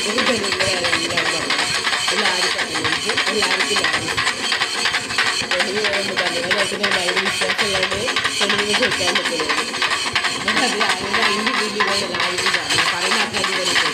ഒരു പെണ്ണുങ്ങളെല്ലാം പറഞ്ഞു എല്ലാവർക്കും അറിയിച്ച് എല്ലാവർക്കും പെണ്ണുങ്ങളൊന്നും പറഞ്ഞു അതിന് ഭയങ്കര വിശ്വാസമുള്ളത് പെണ്ണുങ്ങൾ ചോദിക്കാൻ പറ്റുന്നത് അത് ആരുടെ അതിൻ്റെ വീട്ടിൽ എല്ലാവർക്കും പറഞ്ഞു പറയുന്ന ആൾക്കാർ കളിക്കും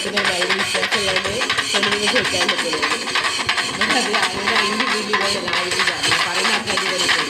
അതിന് ഭയങ്കര വിശ്വാസമുള്ളത് പെണ്ണുങ്ങൾ ചോദിക്കാൻ പറ്റുന്നത് അത് ആരുടെ അതിൻ്റെ വീട്ടിൽ എല്ലാവർക്കും പറഞ്ഞു പറയുന്ന ആൾക്കാർ കളിക്കും